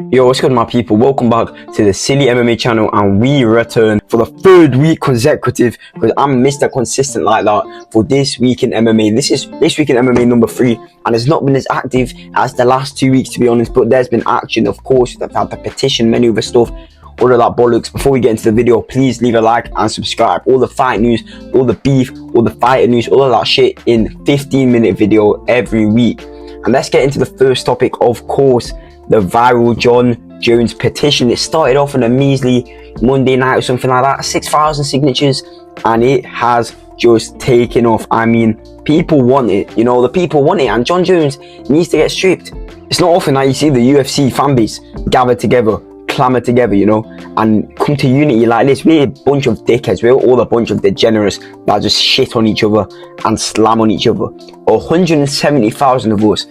Yo, what's good my people? Welcome back to the SillyMMA channel, and we return for the third week consecutive because I'm Mr. Consistent like that for this week in MMA. This is this week in MMA number 3, and it's not been as active as the last 2 weeks to be honest, but there's been action. Of course, we've had the petition, many other stuff, all of that bollocks. Before we get into the video, please leave a like and subscribe. All the fight news, all the beef, all the fighter news, all of that shit in 15-minute video every week. And let's get into the first topic, of course, the viral Jon Jones petition. It started off on a measly Monday night or something like that, 6,000 signatures, and it has just taken off. I mean, people want it, you know, the people want it, and Jon Jones needs to get stripped. It's not often that you see the UFC fan base gather together, clamour together, you know, and come to unity like this. We're a bunch of dickheads, we're all a bunch of degenerates that just shit on each other and slam on each other. 170,000 of us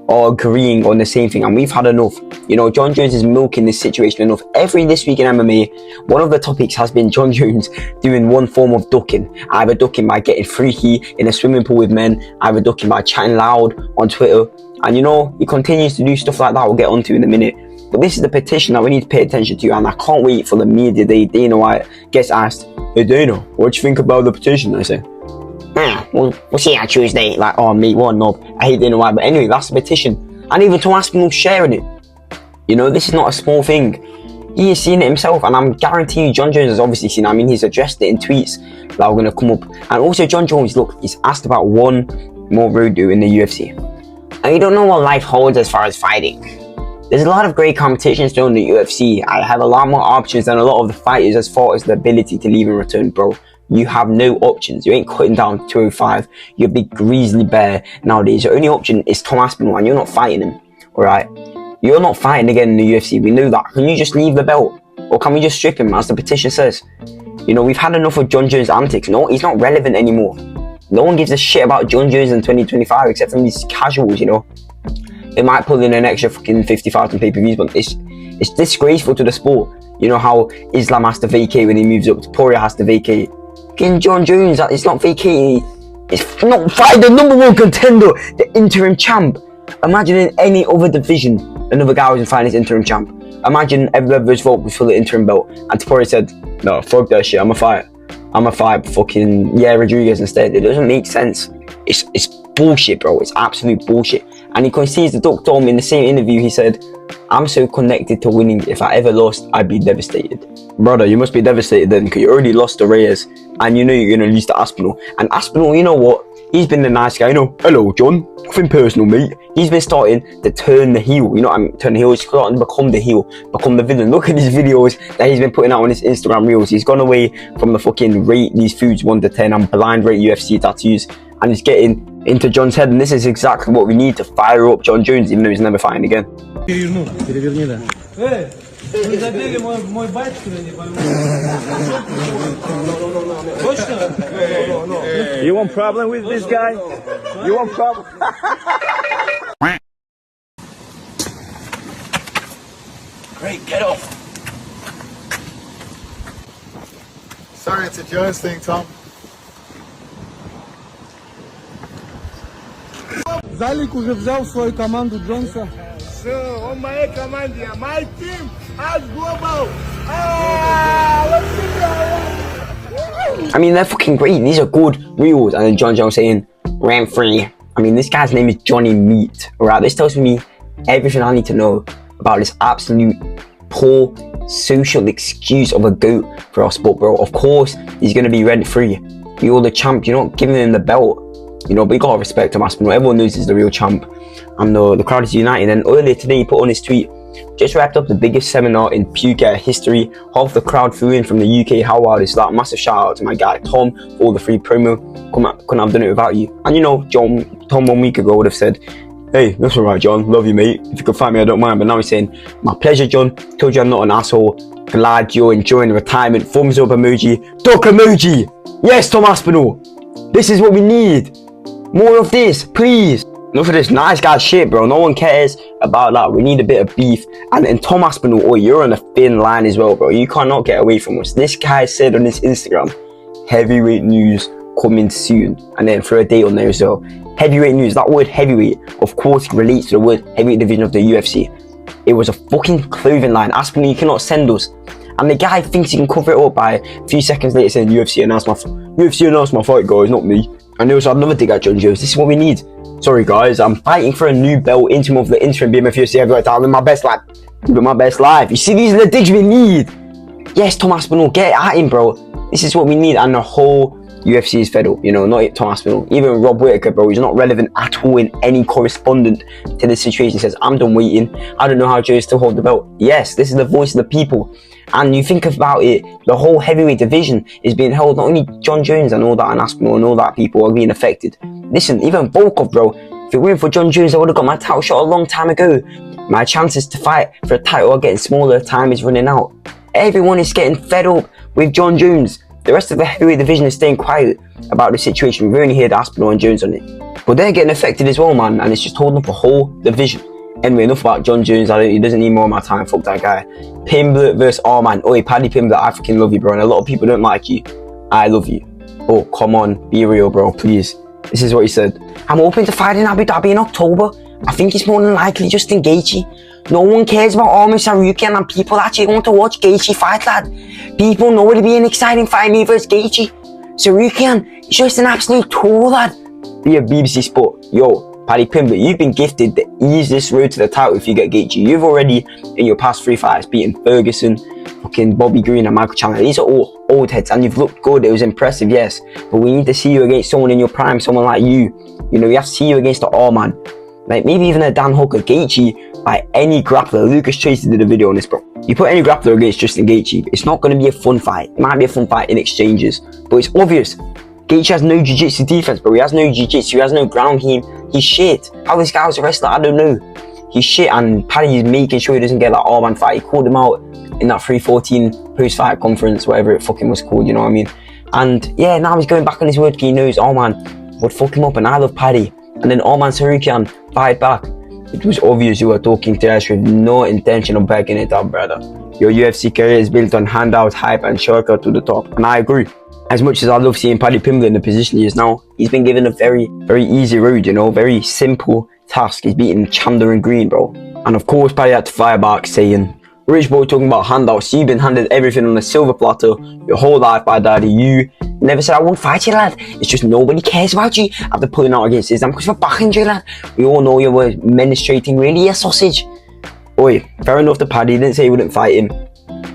are agreeing on the same thing, and we've had enough. You know, Jon Jones is milking this situation enough. This week in MMA, one of the topics has been Jon Jones doing one form of ducking, either ducking by getting freaky in a swimming pool with men, either ducking by chatting loud on Twitter, and you know, he continues to do stuff like that. We'll get onto in a minute. But this is the petition that we need to pay attention to, and I can't wait for the media day. Dana White gets asked, "Hey Dana, what do you think about the petition?" I say, we'll see on Tuesday. Like, oh mate, what a knob. I hate Dana White. But anyway, that's the petition. And even Tom Aspinall sharing it. You know, this is not a small thing. He has seen it himself, and I'm guaranteeing you Jon Jones has obviously seen it. I mean, he's addressed it in tweets that are going to come up. And also Jon Jones, look, he's asked about one more road in the UFC. And you don't know what life holds as far as fighting. There's a lot of great competition still in the UFC. I have a lot more options than a lot of the fighters as far as the ability to leave and return, bro. You have no options. You ain't cutting down 205. You're a big grizzly bear nowadays. Your only option is Tom Aspinall, and you're not fighting him. Alright? You're not fighting again in the UFC. We know that. Can you just leave the belt? Or can we just strip him, as the petition says? You know, we've had enough of Jon Jones' antics. No, he's not relevant anymore. No one gives a shit about Jon Jones in 2025 except from these casuals, you know. They might pull in an extra fucking 50,000 pay-per-views, but it's disgraceful to the sport. You know how Islam has to vacate when he moves up, Poirier has to vacate. Fucking Jon Jones, it's not vacating. It's not fighting the #1 contender, the interim champ. Imagine in any other division, another guy was fighting his interim champ. Imagine everybody's vote was for the interim belt, and Poirier said, "No, fuck that shit. I'ma fight fucking Rodriguez instead." It doesn't make sense. It's bullshit, bro. It's absolute bullshit. And he concedes the Duck told me in the same interview, he said, "I'm so connected to winning. If I ever lost, I'd be devastated." Brother, you must be devastated then, because you already lost to Reyes, and you know you're going to lose to Aspinall. And Aspinall, you know what? He's been the nice guy, you know. "Hello, John. Nothing personal, mate." He's been starting to turn the heel. You know what I mean? Turn the heel. He's starting to become the heel, become the villain. Look at these videos that he's been putting out on his Instagram reels. He's gone away from the fucking rate these foods 1 to 10 and blind rate UFC tattoos, and he's getting into Jon's head, and this is exactly what we need to fire up Jon Jones, even though he's never fighting again. You want problem with this guy? You want problem? Great, get off. Sorry, it's a Jones thing, Tom. Залик уже взял свою команду Джонса. So, on my command here, my team has global. I mean, they're fucking great. These are good reels. And then Jon Jones saying, "Rent free." I mean, this guy's name is Johnny Meat. Alright, this tells me everything I need to know about this absolute poor social excuse of a goat for our sport, bro. Of course, he's going to be rent free. You're the champ. You're not giving him the belt. You know, but you gotta respect him, Aspinall. Everyone knows he's the real champ, and the crowd is united. And earlier today, he put on his tweet, "Just wrapped up the biggest seminar in Phuket history. Half the crowd flew in from the UK. How wild is that? Massive shout out to my guy Tom for all the free promo. Couldn't have done it without you." And you know, Tom 1 week ago would have said, "Hey, that's alright, John. Love you, mate. If you could fight me, I don't mind." But now he's saying, "My pleasure, John. Told you I'm not an asshole. Glad you're enjoying retirement. Thumbs up emoji. Duck emoji. Yes, Tom Aspinall. This is what we need. More of this, please." Enough of this nice guy shit, bro. No one cares about that. We need a bit of beef. And then Tom Aspinall, oh, you're on a thin line as well, bro. You cannot get away from us. This guy said on his Instagram, "Heavyweight news coming soon." And then throw a date on there as well. Heavyweight news. That word heavyweight, of course, relates to the word heavyweight division of the UFC. It was a fucking clothing line. Aspinall, you cannot send us. And the guy thinks he can cover it up by a few seconds later saying UFC announced my fight, guys, not me. And he also had another dig at Jon Jones. This is what we need. Sorry guys, I'm fighting for a new belt, interim of the interim BMF UFC heavyweight title in my best life. Living my best life. You see, these are the digs we need. Yes, Tom Aspinall, get at him, bro. This is what we need, and the whole UFC is fed up, you know, not Tom Aspinall. Even Rob Whittaker, bro, he's not relevant at all in any correspondent to the situation. He says, I'm done waiting. I don't know how Joe's still hold the belt. Yes, this is the voice of the people. And you think about it, the whole heavyweight division is being held, not only Jon Jones and all that, and Aspinall and all that people are being affected. Listen, even Volkov, bro, if it weren't for Jon Jones, I would have got my title shot a long time ago. My chances to fight for a title are getting smaller, time is running out. Everyone is getting fed up with Jon Jones. The rest of the heavyweight division is staying quiet about the situation. We've only heard Aspinall and Jones on it. But they're getting affected as well, man, and it's just holding up the whole division. Anyway, enough about Jon Jones. He doesn't need more of my time. Fuck that guy. Pimblett versus Arman. Oi, Paddy Pimblett, I fucking love you, bro. And a lot of people don't like you. I love you. Oh, come on. Be real, bro. Please. This is what he said. I'm hoping to fight in Abu Dhabi in October. I think it's more than likely Justin Gaethje. No one cares about Arman Tsarukyan, and people actually want to watch Gaethje fight, lad. People know it'll be an exciting fight, me versus Gaethje. Tsarukyan is just an absolute tool, lad. Be a BBC Sport. Yo, Paddy Pimblett, you've been gifted the easiest road to the title if you get Gaethje. You've already, in your past 3 fights, beaten Ferguson, fucking Bobby Green and Michael Chandler. These are all old heads, and you've looked good. It was impressive, yes. But we need to see you against someone in your prime, someone like you. You know, we have to see you against the Arman. Like, maybe even a Dan Hooker. Gaethje, like any grappler. Lucas Tracy did a video on this, bro. You put any grappler against Justin Gaethje, it's not going to be a fun fight. It might be a fun fight in exchanges, but it's obvious. Gaethje has no jiu-jitsu defense, bro. He has no jiu-jitsu, he has no ground game. He's shit. How this guy was a wrestler, I don't know. He's shit, and Paddy is making sure he doesn't get that Arman fight. He called him out in that 314 post-fight conference, whatever it fucking was called, you know what I mean? And yeah, now he's going back on his word, because he knows Arman would fuck him up, and I love Paddy. And then Arman Tsarukyan fight back. It was obvious you were talking trash with no intention of backing it up, brother. Your UFC career is built on handout, hype, and shortcut to the top, and I agree. As much as I love seeing Paddy Pimblett in the position he is now, he's been given a very, very easy road, you know, very simple task. He's beating Chandler and Green, bro. And of course, Paddy had to fire back saying, Rich boy talking about handouts, you've been handed everything on a silver platter your whole life by daddy. You never said I won't fight you, lad. It's just nobody cares about you after pulling out against Islam because we're backing you, lad. We all know you were menstruating, really, you sausage. Oi, fair enough to Paddy, he didn't say he wouldn't fight him,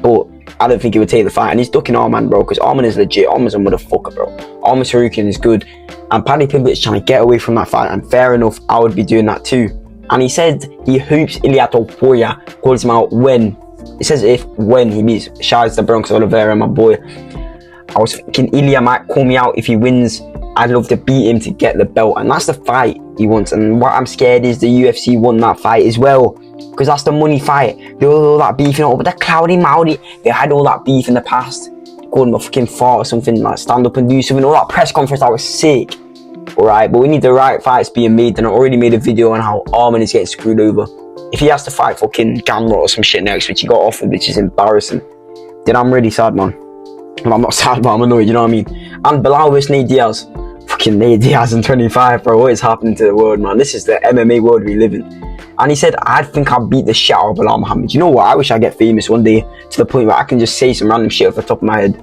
but I don't think he would take the fight, and he's ducking Arman, bro, because Arman is legit. Arman's a motherfucker, bro. Arman Tsarukyan is good, and Paddy Pimblett is trying to get away from that fight, and fair enough, I would be doing that too. And he said he hopes Ilia Topuria calls him out when, it says when he meets Shaz the Bronx Oliveira, my boy. I was thinking Ilia might call me out if he wins. I'd love to beat him to get the belt, and that's the fight he wants. And what I'm scared is the UFC won that fight as well, because that's the money fight. They all that beef, you know, but the Cloudy Mowdy, they had all that beef in the past. They called him a fucking fart or something, like stand up and do something. All that press conference, that was sick. Alright, but we need the right fights being made, and I already made a video on how Arman is getting screwed over. If he has to fight fucking Gamrot or some shit next, which he got offered, which is embarrassing, then I'm really sad, man. Well, I'm not sad, but I'm annoyed, you know what I mean? And Belal vs Nate Diaz. Fucking Nate Diaz in 25, bro. What is happening to the world, man? This is the MMA world we live in. And he said, I think I'll beat the shit out of Belal Muhammad. You know what? I wish I get famous one day to the point where I can just say some random shit off the top of my head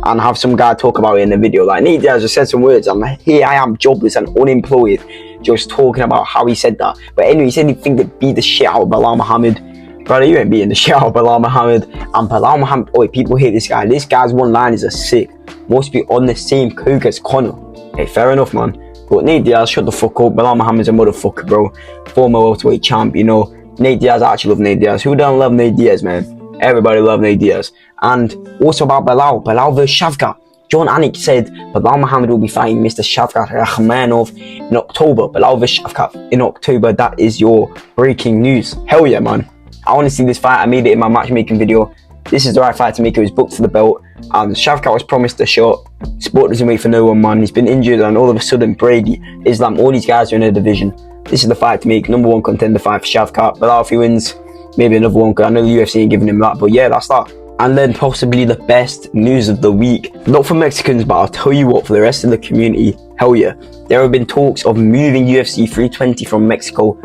and have some guy talk about it in a video. Like, Nate Diaz just said some words, and here I am, jobless and unemployed, just talking about how he said that. But anyway, he said he'd think he'd beat the shit out of Belal Muhammad. Brother, you ain't beating the shit out of Belal Muhammad. And Belal Muhammad, oh, people hate this guy. This guy's one-liners are sick. Must be on the same coke as Conor. Hey, fair enough, man. But Nate Diaz, shut the fuck up. Belal Muhammad's a motherfucker, bro. Former welterweight champ, you know. Nate Diaz, I actually love Nate Diaz. Who don't love Nate Diaz, man? Everybody love Nate Diaz. And also about Belal versus Shavkat. John Anik said Belal Muhammad will be fighting Mr. Shavkat Rakhmanov in October. Belal vs Shavkat in October. That is your breaking news. Hell yeah, man. I want to see this fight. I made it in my matchmaking video. This is the right fight to make. It was booked for the belt, and Shavkat was promised a shot. Sport doesn't wait for no one, man. He's been injured, and all of a sudden Brady, Islam, all these guys are in a division. This is the fight to make. Number one contender fight for Shavkat. Belal, if he wins, maybe another one, because I know the UFC ain't giving him that, but yeah, that's that. And then possibly the best news of the week, not for Mexicans, but I'll tell you what, for the rest of the community, hell yeah. There have been talks of moving UFC 320 from Mexico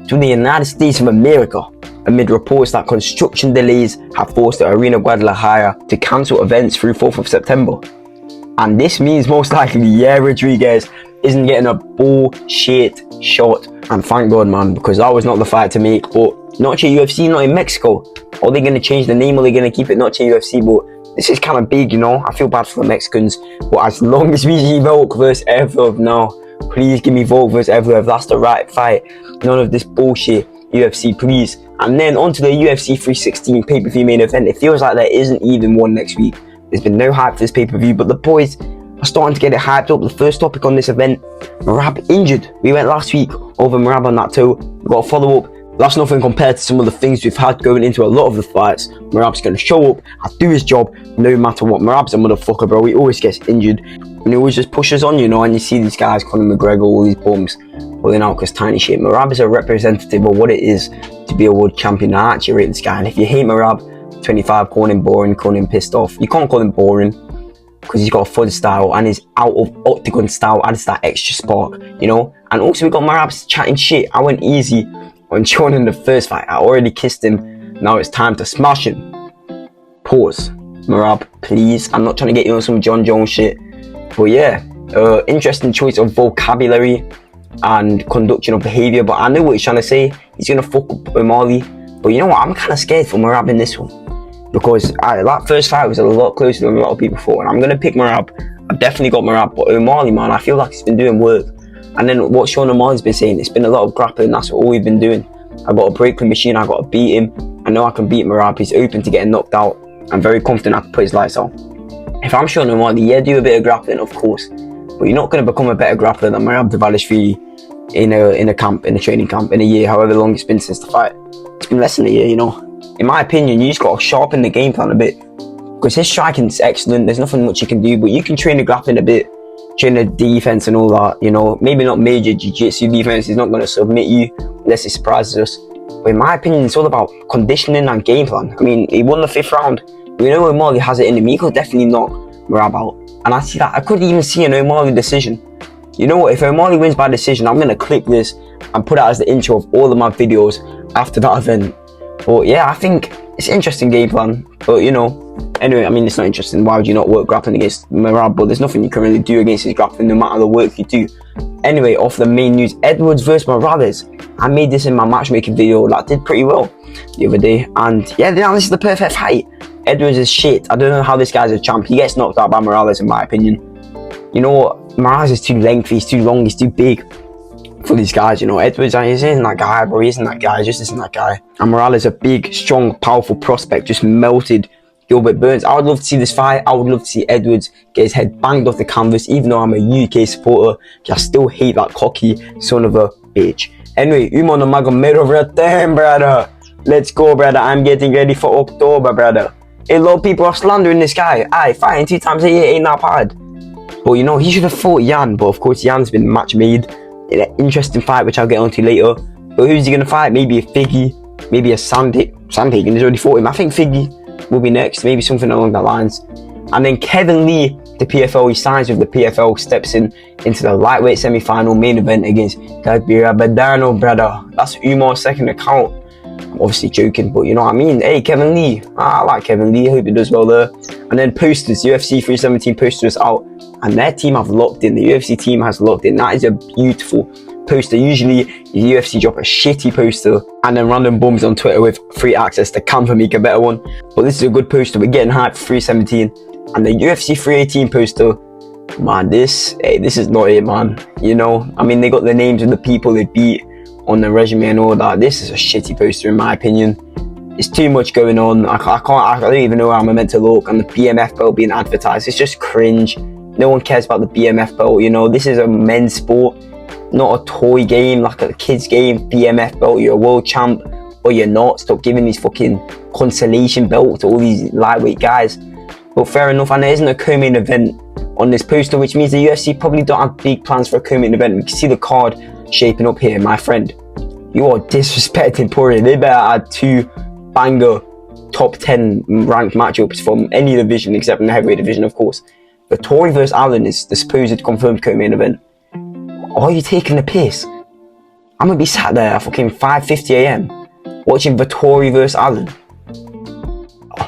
to the United States of America. amid reports that construction delays have forced the Arena Guadalajara to cancel events through 4th of September. And this means most likely, yeah, Rodriguez isn't getting a bullshit shot. And thank God, man, because that was not the fight to make. But not your UFC, not in Mexico. Are they going to change the name or are they going to keep it not your UFC? But this is kind of big, you know. I feel bad for the Mexicans. But as long as we see Volk versus Evloev now, please give me Volk versus Evloev. That's the right fight. None of this bullshit, UFC, please. And then on to the UFC 316 pay-per-view main event. It feels like there isn't even one next week. There's been no hype for this pay-per-view, but the boys are starting to get it hyped up. The first topic on this event, Merab injured. We went last week over Merab on that toe. We got a follow-up. That's nothing compared to some of the things we've had going into a lot of the fights. Merab's going to show up and do his job no matter what. Merab's a motherfucker, bro. He always gets injured. And he always just pushes on, you know, and you see these guys, Conor McGregor, all these bums, pulling out because tiny shit. Merab is a representative of what it is to be a world champion. I actually rate this guy. And if you hate Merab, 25, call him boring, call him pissed off. You can't call him boring because he's got a fun style and his out of octagon style adds that extra spark, you know. And also we got Merab chatting shit. I went easy on Jon in the first fight. I already kissed him. Now it's time to smash him. Pause. Merab, please. I'm not trying to get you on some Jon Jones shit. But yeah, interesting choice of vocabulary and conduction of behaviour. But I know what he's trying to say. He's going to fuck up Malley. But you know what? I'm kind of scared for Merab in this one. Because that first fight was a lot closer than a lot of people thought. And I'm going to pick Merab. I've definitely got Merab. But Malley, man, I feel like he's been doing work. And then what Sean O'Malley's been saying, it's been a lot of grappling. That's all we've been doing. I got a breaking machine. I got to beat him. I know I can beat Merab. He's open to getting knocked out. I'm very confident I can put his lights on. If I'm Sean O'Malley, yeah, do a bit of grappling, of course. But you're not going to become a better grappler than Merab Dvalishvili in a training camp, in a year, however long it's been since the fight. It's been less than a year, you know. In my opinion, you just got to sharpen the game plan a bit. Because his striking's excellent. There's nothing much you can do. But you can train the grappling a bit. Train the defense and all that, you know. Maybe not major jiu-jitsu defense. He's not going to submit you unless he surprises us. But in my opinion, it's all about conditioning and game plan. I mean, he won the 5th round. We know O'Malley has it in him. He could definitely knock Merab out. And I see that. I could even see an O'Malley decision. You know what? If O'Malley wins by decision, I'm going to clip this and put it as the intro of all of my videos after that event. But yeah, I think it's an interesting game plan. But you know, anyway, I mean, it's not interesting. Why would you not work grappling against Merab? But there's nothing you can really do against his grappling, no matter the work you do. Anyway, off the main news, Edwards versus Morales. I made this in my matchmaking video that did pretty well the other day. And yeah, this is the perfect fight. Edwards is shit. I don't know how this guy's a champ. He gets knocked out by Morales, in my opinion. You know what? Morales is too lengthy, he's too long, he's too big for these guys, you know. Edwards isn't that guy, bro. He isn't that guy, he just isn't that guy. And Morales is a big, strong, powerful prospect, just melted Gilbert Burns. I would love to see this fight. I would love to see Edwards get his head banged off the canvas, even though I'm a UK supporter. I still hate that cocky son of a bitch. Anyway, Umar Nurmagomedov return, brother. Let's go, brother. I'm getting ready for October, brother. A lot of people are slandering this guy. Aye, fighting 2 times a year ain't that bad. But you know, he should have fought Jan. But of course, Jan's been match made in an interesting fight, which I'll get onto later. But who's he going to fight? Maybe a Figgy, maybe a Sandhagen. He's already fought him. I think Figgy will be next. Maybe something along that lines. And then Kevin Lee to PFL. He signs with the PFL, steps into the lightweight semi-final main event against Gabriel Badano, brother. That's Umar's second account. I'm obviously joking, but you know what I mean. Hey, Kevin Lee. I like Kevin Lee. I hope he does well there. And then posters. UFC 317 posters out. And their team have locked in. The UFC team has locked in. That is a beautiful poster. Usually, the UFC drop a shitty poster and then random bums on Twitter with free access to Canva make a better one. But this is a good poster. We're getting hyped for 317. And the UFC 318 poster. Man, this is not it, man. You know, I mean, they got the names of the people they beat on the resume and all that. This is a shitty poster in my opinion. It's too much going on. I don't even know how I'm meant to look. And the BMF belt being advertised, it's just cringe. No one cares about the BMF belt, you know. This is a men's sport, not a toy game, like a kid's game. BMF belt, you're a world champ or you're not. Stop giving these fucking consolation belts to all these lightweight guys. But fair enough. And there isn't a co-main event on this poster, which means the UFC probably don't have big plans for a co-main event. We can see the card shaping up here, my friend. You are disrespecting Poirier. They better add 2 banger top 10 ranked matchups from any division except in the heavyweight division, of course. But Tory vs Allen is the supposed confirmed co-main event. Are you taking the piss? I'm gonna be sat there at fucking 5:50 AM watching Vittori versus Allen.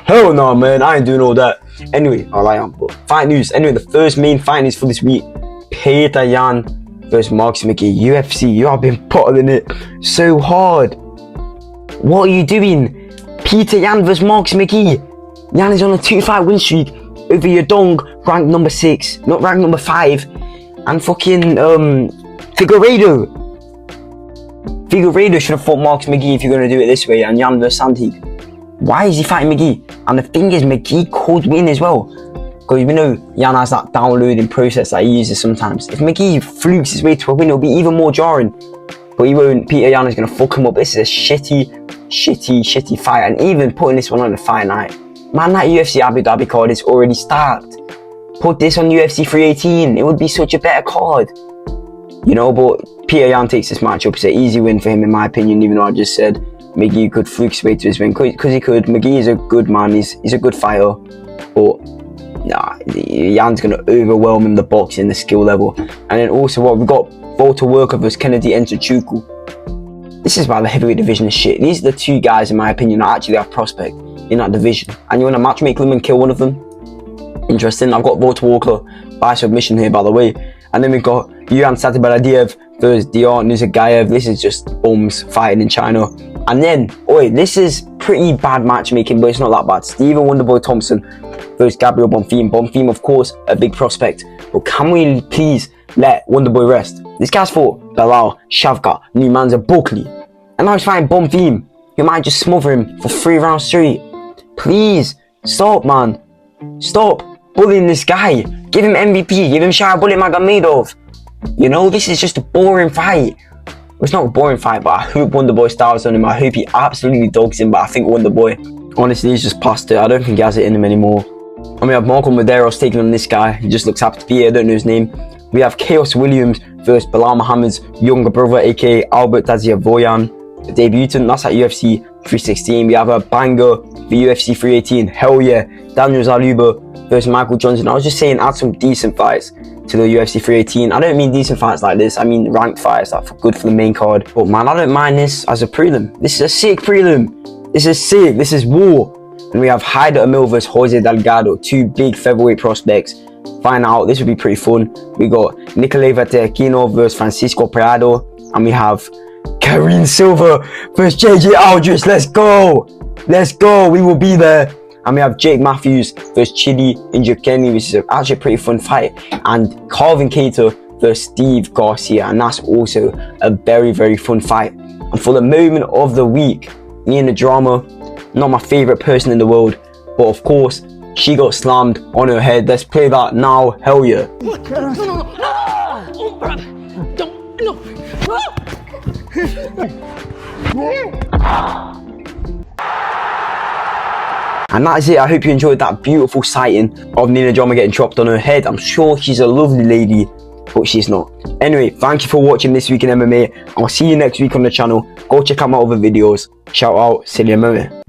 Hell no, man, I ain't doing all that. Anyway, I am, but fight news. Anyway, the first main fight news for this week: Petition versus Micheal. UFC, you have been bottling it so hard. What are you doing? Petition versus Micheal. Yan is on a 2-fight win streak over your dong, ranked number 6, not ranked number 5, and fucking Figueiredo. Figueiredo should have fought Micheal if you're gonna do it this way, and Yan versus Santig. Why is he fighting Micheal? And the thing is, Micheal could win as well, because we know Yan has that downloading process that he uses sometimes. If Micheal flukes his way to a win, it'll be even more jarring. But he won't. Petition is gonna fuck him up. This is a shitty fight, and even putting this one on the fight night. Man, that UFC Abu Dhabi card is already stacked. Put this on UFC 318, it would be such a better card. You know, but Petition takes this matchup. It's an easy win for him in my opinion, even though I just said Micheal could fluke his way to his win. Because he could. Micheal is a good man, he's a good fighter. But, nah, Yan's going to overwhelm him in the boxing, the skill level. And then also, we've got Volta Worker versus Kennedy Nzechukwu. This is why the heavyweight division is shit. These are the two guys, in my opinion, that actually have prospect in that division. And you want to matchmake them and kill one of them? Interesting. I've got Volta Walker by submission here, by the way. And then we've got Yuan Satabaladiev versus Dion Nuzagayev. This is just bums fighting in China. And then, this is pretty bad matchmaking, but it's not that bad. Stephen Wonderboy Thompson versus Gabriel Bonfim. Bonfim, of course, a big prospect. But can we please let Wonderboy rest? This guy's fought Belal, Shavkat, Numanza, Buckley. And now he's fighting Bonfim. You might just smother him for 3 rounds straight. Please, stop, man. Stop bullying this guy. Give him MVP. Give him Nurmagomedov. You know, this is just a boring fight. It's not a boring fight, but I hope Wonderboy styles on him. I hope he absolutely dogs him, but I think Wonderboy, honestly, he's just past it. I don't think he has it in him anymore. And we have Marco Medeiros taking on this guy. He just looks happy to be here. I don't know his name. We have Chaos Williams versus Belal Muhammad's younger brother, aka Albert Taziavoyan, the debutant. That's at UFC 316. We have a banger for UFC 318. Hell yeah. Daniel Zaluba versus Michael Johnson. I was just saying, add some decent fights to the UFC 318. I don't mean decent fights like this. I mean ranked fights that are good for the main card. But man, I don't mind this as a prelim. This is a sick prelim. This is sick. This is war. And we have Haider Amil versus Jose Delgado. 2 big featherweight prospects. Find out. This would be pretty fun. We got Nicolai Vatequino versus Francisco Prado. And we have Karim Silva versus JJ Aldrich. Let's go. Let's go. We will be there. And we have Jake Matthews versus Chidi Injukeni, which is actually a pretty fun fight. And Calvin Cater versus Steve Garcia. And that's also a very, very fun fight. And for the moment of the week, NinaDrama, not my favourite person in the world. But of course, she got slammed on her head. Let's play that now. Hell yeah. No. Oh, brother. Don't. No. And that is it. I hope you enjoyed that beautiful sighting of NinaDrama getting chopped on her head. I'm sure she's a lovely lady, but she's not. Anyway, thank you for watching This Week in MMA. I'll see you next week on the channel. Go check out my other videos. Shout out SillyMMA.